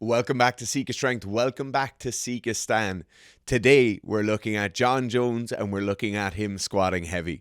Welcome back to Sika Strength. Welcome back to Sika Stan. Today we're looking at Jon Jones and we're looking at him squatting heavy.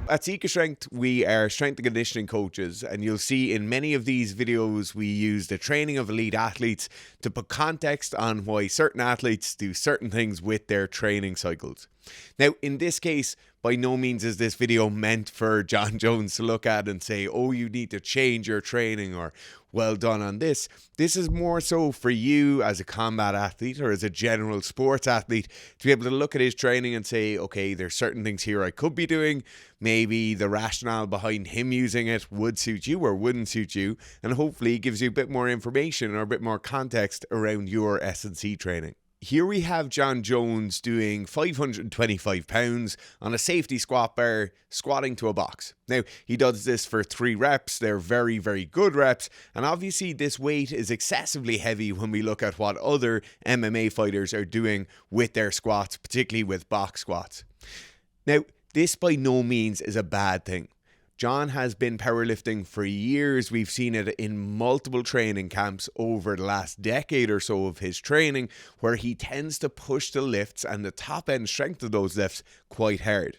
At Sika Strength, we are strength and conditioning coaches, and you'll see in many of these videos we use the training of elite athletes to put context on why certain athletes do certain things with their training cycles. Now, in this case, by no means is this video meant for Jon Jones to look at and say, oh, you need to change your training or well done on this. This is more so for you as a combat athlete or as a general sports athlete to be able to look at his training and say, okay, there's certain things here I could be doing. Maybe the rationale behind him using it would suit you or wouldn't suit you. And hopefully it gives you a bit more information or a bit more context around your S&C training. Here we have Jon Jones doing 525 pounds on a safety squat bar, squatting to a box. Now, he does this for 3 reps. They're very, very good reps. And obviously, this weight is excessively heavy when we look at what other MMA fighters are doing with their squats, particularly with box squats. Now, this by no means is a bad thing. Jon has been powerlifting for years. We've seen it in multiple training camps over the last decade or so of his training, where he tends to push the lifts and the top end strength of those lifts quite hard.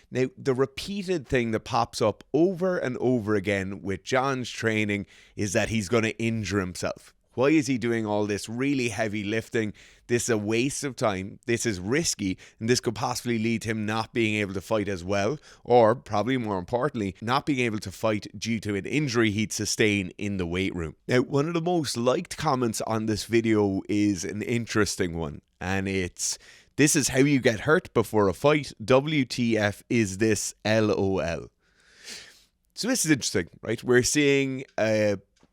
Now, the repeated thing that pops up over and over again with Jon's training is that he's going to injure himself. Why is he doing all this really heavy lifting? This is a waste of time. This is risky, and this could possibly lead to him not being able to fight as well, or probably more importantly, not being able to fight due to an injury he'd sustain in the weight room. Now, one of the most liked comments on this video is an interesting one, and it's, "This is how you get hurt before a fight. WTF is this LOL?" So this is interesting, right? We're seeing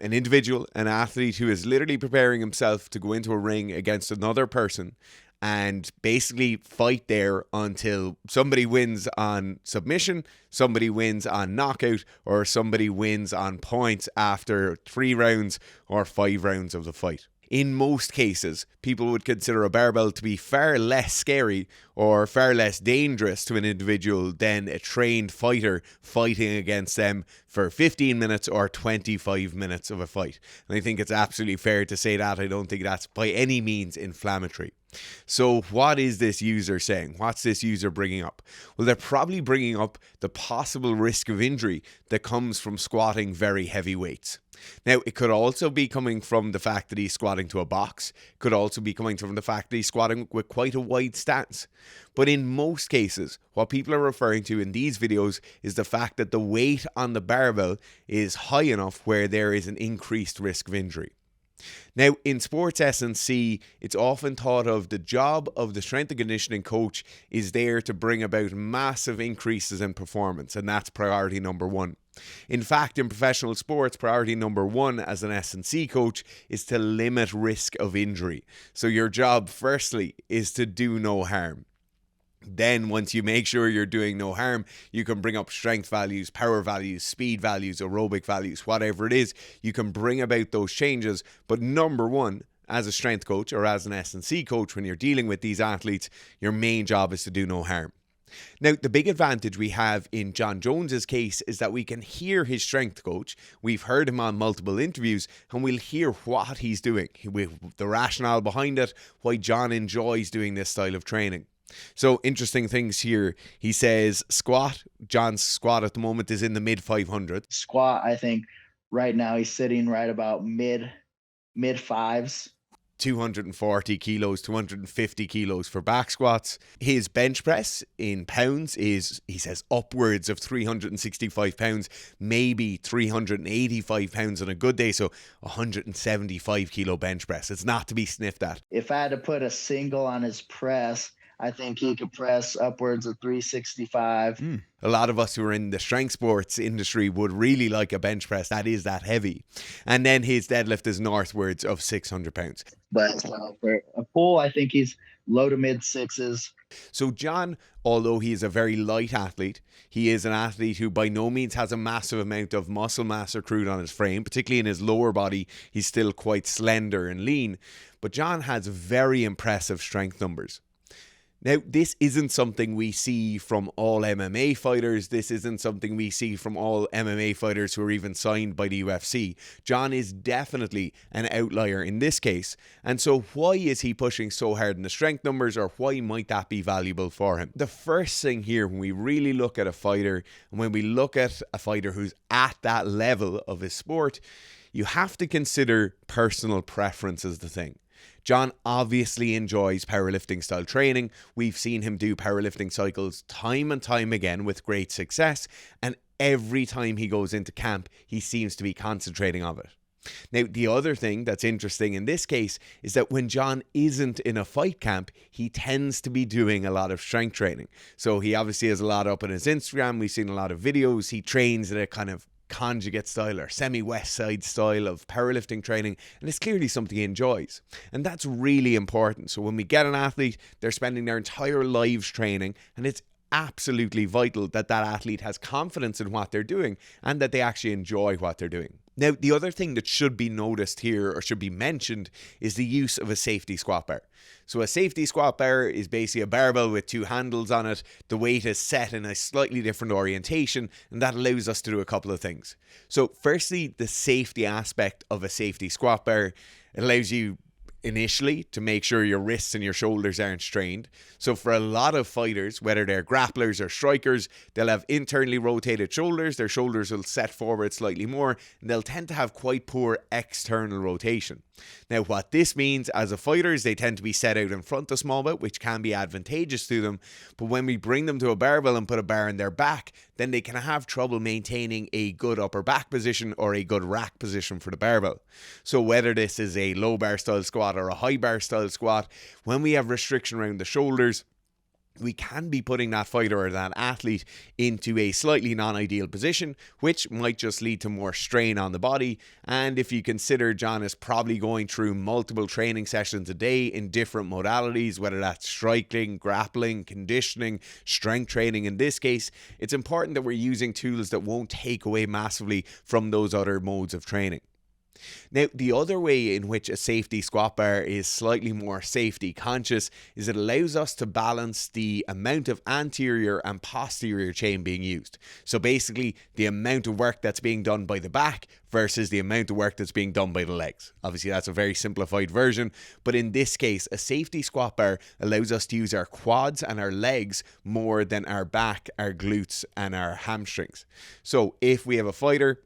an individual, an athlete who is literally preparing himself to go into a ring against another person and basically fight there until somebody wins on submission, somebody wins on knockout, or somebody wins on points after 3 rounds or 5 rounds of the fight. In most cases, people would consider a barbell to be far less scary or far less dangerous to an individual than a trained fighter fighting against them for 15 minutes or 25 minutes of a fight. And I think it's absolutely fair to say that. I don't think that's by any means inflammatory. So what is this user saying? What's this user bringing up? Well, they're probably bringing up the possible risk of injury that comes from squatting very heavy weights. Now, it could also be coming from the fact that he's squatting to a box. It could also be coming from the fact that he's squatting with quite a wide stance. But in most cases, what people are referring to in these videos is the fact that the weight on the barbell is high enough where there is an increased risk of injury. Now, in sports S&C, it's often thought of the job of the strength and conditioning coach is there to bring about massive increases in performance, and that's priority number 1. In fact, in professional sports, priority number 1 as an S&C coach is to limit risk of injury. So your job, firstly, is to do no harm. Then once you make sure you're doing no harm, you can bring up strength values, power values, speed values, aerobic values, whatever it is, you can bring about those changes. But number 1, as a strength coach or as an S&C coach, when you're dealing with these athletes, your main job is to do no harm. Now, the big advantage we have in Jon Jones's case is that we can hear his strength coach. We've heard him on multiple interviews, and we'll hear what he's doing, with the rationale behind it, why Jon enjoys doing this style of training. So interesting things here. He says squat. Jon's squat at the moment is in the mid 500s. Squat, I think right now he's sitting right about mid 5s. 240 kilos, 250 kilos for back squats. His bench press in pounds is, he says, upwards of 365 pounds, maybe 385 pounds on a good day. So 175 kilo bench press. It's not to be sniffed at. If I had to put a single on his press, I think he could press upwards of 365. A lot of us who are in the strength sports industry would really like a bench press that is that heavy. And then his deadlift is northwards of 600 pounds. But for a pull, I think he's low to mid 6s. So Jon, although he is a very light athlete, he is an athlete who by no means has a massive amount of muscle mass accrued on his frame, particularly in his lower body. He's still quite slender and lean. But Jon has very impressive strength numbers. Now, this isn't something we see from all MMA fighters. This isn't something we see from all MMA fighters who are even signed by the UFC. Jon is definitely an outlier in this case. And so why is he pushing so hard in the strength numbers, or why might that be valuable for him? The first thing here, when we really look at a fighter, and when we look at a fighter who's at that level of his sport, you have to consider personal preference as the thing. Jon obviously enjoys powerlifting style training. We've seen him do powerlifting cycles time and time again with great success, and every time he goes into camp, he seems to be concentrating on it. Now, the other thing that's interesting in this case is that when Jon isn't in a fight camp, he tends to be doing a lot of strength training. So he obviously has a lot up on his Instagram. We've seen a lot of videos. He trains at a kind of conjugate style or semi-west side style of powerlifting training, and it's clearly something he enjoys, and that's really important. So when we get an athlete, they're spending their entire lives training, and it's absolutely vital that that athlete has confidence in what they're doing and that they actually enjoy what they're doing. Now, the other thing that should be noticed here, or should be mentioned, is the use of a safety squat bar. So a safety squat bar is basically a barbell with two handles on it. The weight is set in a slightly different orientation, and that allows us to do a couple of things. So firstly, the safety aspect of a safety squat bar, it allows you initially to make sure your wrists and your shoulders aren't strained. So for a lot of fighters, whether they're grapplers or strikers, they'll have internally rotated shoulders. Their shoulders will set forward slightly more, and they'll tend to have quite poor external rotation. Now, what this means as a fighter is they tend to be set out in front a small bit, which can be advantageous to them. But when we bring them to a barbell and put a bar in their back, then they can have trouble maintaining a good upper back position or a good rack position for the barbell. So whether this is a low bar style squat or a high bar style squat, when we have restriction around the shoulders, we can be putting that fighter or that athlete into a slightly non-ideal position, which might just lead to more strain on the body. And if you consider Jon is probably going through multiple training sessions a day in different modalities, whether that's striking, grappling, conditioning, strength training in this case, it's important that we're using tools that won't take away massively from those other modes of training. Now, the other way in which a safety squat bar is slightly more safety conscious is it allows us to balance the amount of anterior and posterior chain being used. So basically, the amount of work that's being done by the back versus the amount of work that's being done by the legs. Obviously, that's a very simplified version, but in this case, a safety squat bar allows us to use our quads and our legs more than our back, our glutes, and our hamstrings. So if we have a fighter,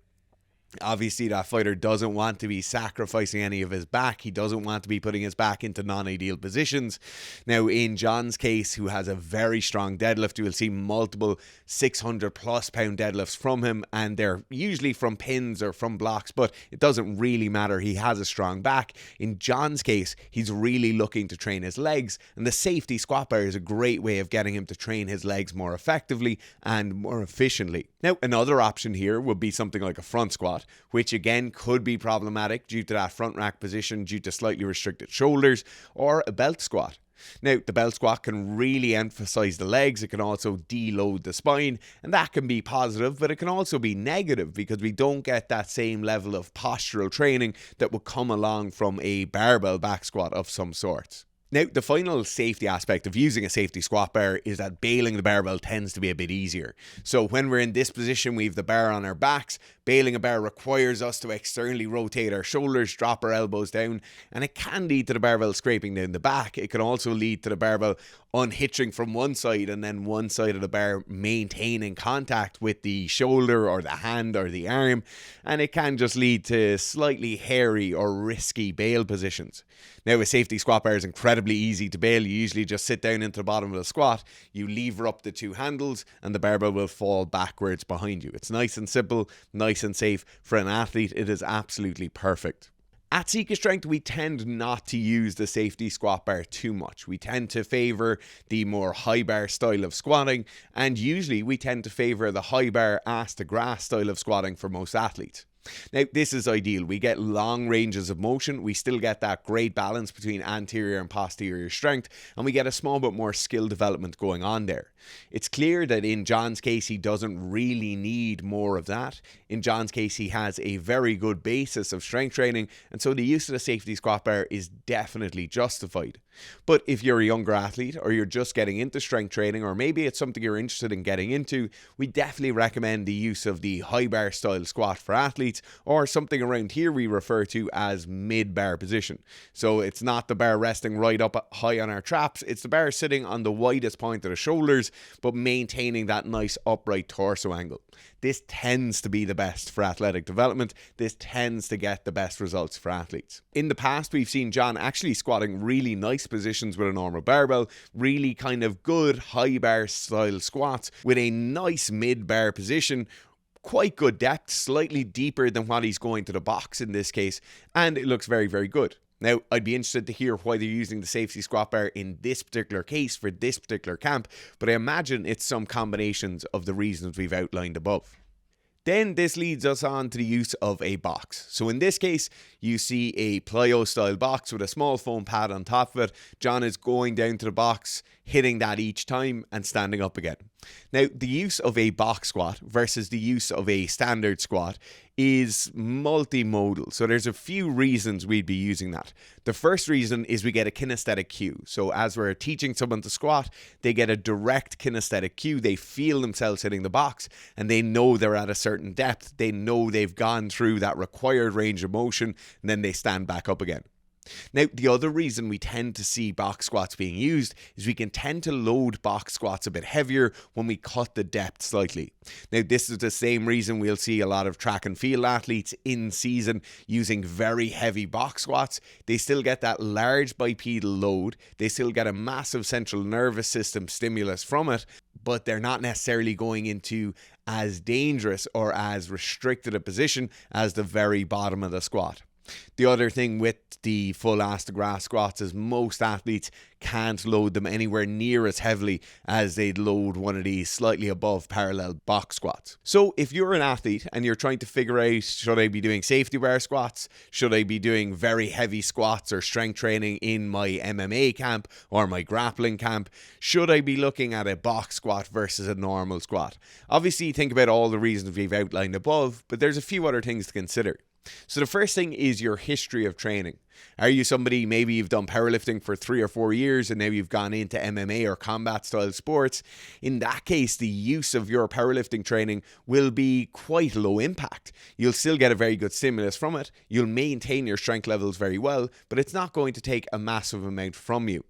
obviously that fighter doesn't want to be sacrificing any of his back. He doesn't want to be putting his back into non-ideal positions. Now, in Jon's case, who has a very strong deadlift, you will see multiple 600 plus pound deadlifts from him, and they're usually from pins or from blocks, but it doesn't really matter. He has a strong back. In Jon's case, he's really looking to train his legs, and the safety squat bar is a great way of getting him to train his legs more effectively and more efficiently. Now, another option here would be something like a front squat, which again could be problematic due to that front rack position due to slightly restricted shoulders, or a belt squat. Now, the belt squat can really emphasize the legs. It can also deload the spine, and that can be positive, but it can also be negative because we don't get that same level of postural training that would come along from a barbell back squat of some sorts. Now, the final safety aspect of using a safety squat bar is that bailing the barbell tends to be a bit easier. So when we're in this position, we have the bar on our backs. Bailing a bar requires us to externally rotate our shoulders, drop our elbows down, and it can lead to the barbell scraping down the back. It can also lead to the barbell unhitching from one side and then one side of the bar maintaining contact with the shoulder or the hand or the arm, and it can just lead to slightly hairy or risky bail positions. Now, a safety squat bar is incredibly easy to bail. You usually just sit down into the bottom of the squat, you lever up the two handles, and the barbell will fall backwards behind you. It's nice and simple, nice and safe. For an athlete, it is absolutely perfect. At Sika Strength, we tend not to use the safety squat bar too much. We tend to favour the more high bar style of squatting, and usually we tend to favour the high bar ass to grass style of squatting for most athletes. Now, this is ideal. We get long ranges of motion, we still get that great balance between anterior and posterior strength, and we get a small bit more skill development going on there. It's clear that in Jon's case, he doesn't really need more of that. In Jon's case, he has a very good basis of strength training, and so the use of the safety squat bar is definitely justified. But if you're a younger athlete, or you're just getting into strength training, or maybe it's something you're interested in getting into, we definitely recommend the use of the high bar style squat for athletes, or something around here we refer to as mid-bar position. So it's not the bar resting right up high on our traps, it's the bar sitting on the widest point of the shoulders, but maintaining that nice upright torso angle. This tends to be the best for athletic development. This tends to get the best results for athletes. In the past, we've seen Jon actually squatting really nice positions with a normal barbell, really kind of good high bar style squats with a nice mid-bar position, quite good depth, slightly deeper than what he's going to the box in this case, and it looks very, very good. Now, I'd be interested to hear why they're using the safety squat bar in this particular case for this particular camp, but I imagine it's some combinations of the reasons we've outlined above. Then this leads us on to the use of a box. So in this case, you see a plyo style box with a small foam pad on top of it. Jon is going down to the box, hitting that each time and standing up again. Now, the use of a box squat versus the use of a standard squat is multimodal. So there's a few reasons we'd be using that. The first reason is we get a kinesthetic cue. So as we're teaching someone to squat, they get a direct kinesthetic cue. They feel themselves hitting the box and they know they're at a certain depth. They know they've gone through that required range of motion, and then they stand back up again. Now, the other reason we tend to see box squats being used is we can tend to load box squats a bit heavier when we cut the depth slightly. Now, this is the same reason we'll see a lot of track and field athletes in season using very heavy box squats. They still get that large bipedal load. They still get a massive central nervous system stimulus from it, but they're not necessarily going into as dangerous or as restricted a position as the very bottom of the squat. The other thing with the full ass to grass squats is most athletes can't load them anywhere near as heavily as they'd load one of these slightly above parallel box squats. So if you're an athlete and you're trying to figure out, should I be doing safety bar squats? Should I be doing very heavy squats or strength training in my MMA camp or my grappling camp? Should I be looking at a box squat versus a normal squat? Obviously, think about all the reasons we've outlined above, but there's a few other things to consider. So the first thing is your history of training. Are you somebody, maybe you've done powerlifting for 3 or 4 years and now you've gone into MMA or combat style sports? In that case, the use of your powerlifting training will be quite low impact. You'll still get a very good stimulus from it. You'll maintain your strength levels very well, but it's not going to take a massive amount from you.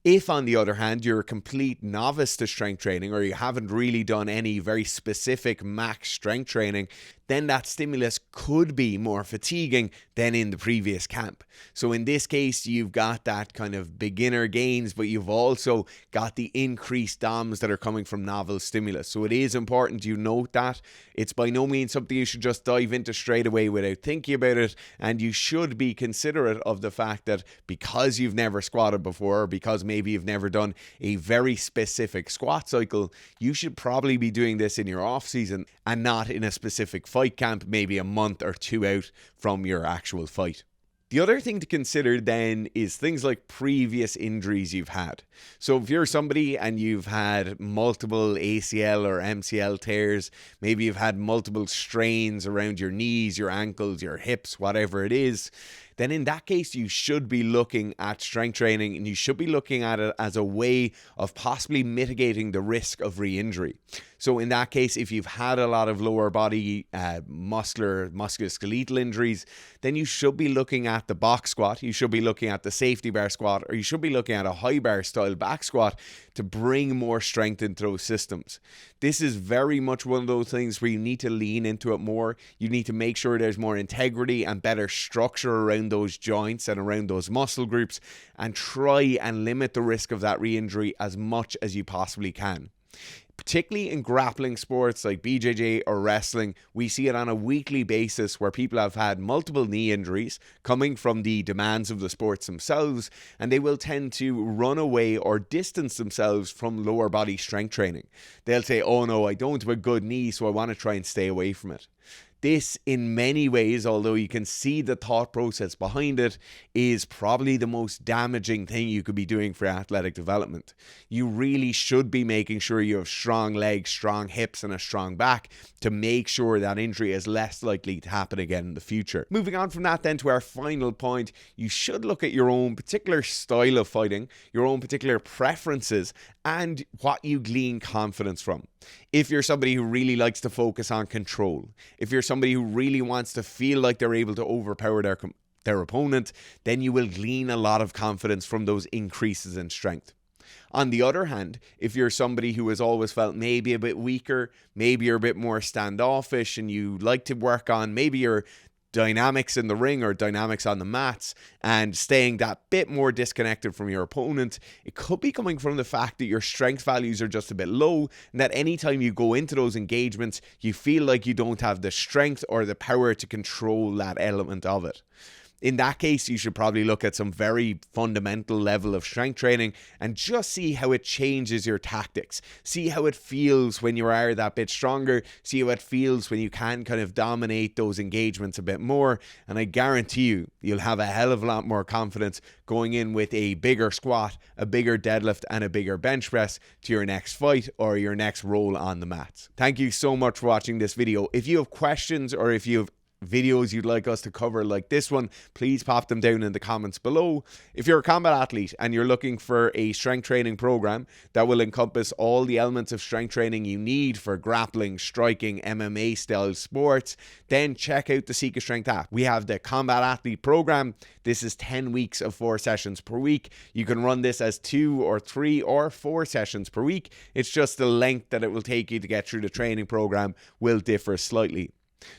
If, on the other hand, you're a complete novice to strength training or you haven't really done any very specific max strength training, then that stimulus could be more fatiguing than in the previous camp. So in this case, you've got that kind of beginner gains, but you've also got the increased DOMs that are coming from novel stimulus. So it is important you note that. It's by no means something you should just dive into straight away without thinking about it. And you should be considerate of the fact that because you've never squatted before, or because maybe you've never done a very specific squat cycle, you should probably be doing this in your off season and not in a specific fight camp, maybe a month or 2 out from your actual fight. The other thing to consider then is things like previous injuries you've had. So if you're somebody and you've had multiple ACL or MCL tears, maybe you've had multiple strains around your knees, your ankles, your hips, whatever it is, then in that case, you should be looking at strength training and you should be looking at it as a way of possibly mitigating the risk of re-injury. So in that case, if you've had a lot of lower body musculoskeletal injuries, then you should be looking at the box squat, you should be looking at the safety bar squat, or you should be looking at a high bar style back squat to bring more strength into those systems. This is very much one of those things where you need to lean into it more. You need to make sure there's more integrity and better structure around those joints and around those muscle groups, and try and limit the risk of that re-injury as much as you possibly can. Particularly in grappling sports like BJJ or wrestling, we see it on a weekly basis where people have had multiple knee injuries coming from the demands of the sports themselves, and they will tend to run away or distance themselves from lower body strength training. They'll say, oh no, I don't have a good knee, so I want to try and stay away from it. This, in many ways, although you can see the thought process behind it, is probably the most damaging thing you could be doing for athletic development. You really should be making sure you have strong legs, strong hips, and a strong back to make sure that injury is less likely to happen again in the future. Moving on from that then to our final point, you should look at your own particular style of fighting, your own particular preferences, and what you glean confidence from. If you're somebody who really likes to focus on control, if you're somebody who really wants to feel like they're able to overpower their opponent, then you will glean a lot of confidence from those increases in strength. On the other hand, if you're somebody who has always felt maybe a bit weaker, maybe you're a bit more standoffish and you like to work on maybe your dynamics in the ring or dynamics on the mats and staying that bit more disconnected from your opponent, it could be coming from the fact that your strength values are just a bit low, and that anytime you go into those engagements, you feel like you don't have the strength or the power to control that element of it. In that case, you should probably look at some very fundamental level of strength training and just see how it changes your tactics. See how it feels when you are that bit stronger. See how it feels when you can kind of dominate those engagements a bit more. And I guarantee you, you'll have a hell of a lot more confidence going in with a bigger squat, a bigger deadlift, and a bigger bench press to your next fight or your next roll on the mats. Thank you so much for watching this video. If you have questions or if you have videos you'd like us to cover like this one, please pop them down in the comments below. If you're a combat athlete and you're looking for a strength training program that will encompass all the elements of strength training you need for grappling, striking, MMA style sports, then check out the Sika Strength app. We have the combat athlete program. This is 10 weeks of 4 sessions per week. You can run this as 2 or 3 or 4 sessions per week. It's just the length that it will take you to get through the training program will differ slightly.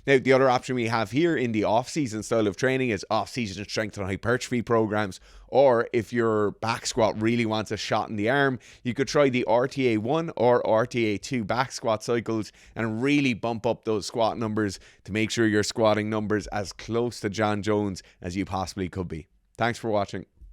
Now, the other option we have here in the off-season style of training is off-season strength and hypertrophy programs, or if your back squat really wants a shot in the arm, you could try the RTA1 or RTA2 back squat cycles and really bump up those squat numbers to make sure you're squatting numbers as close to Jon Jones as you possibly could be. Thanks for watching.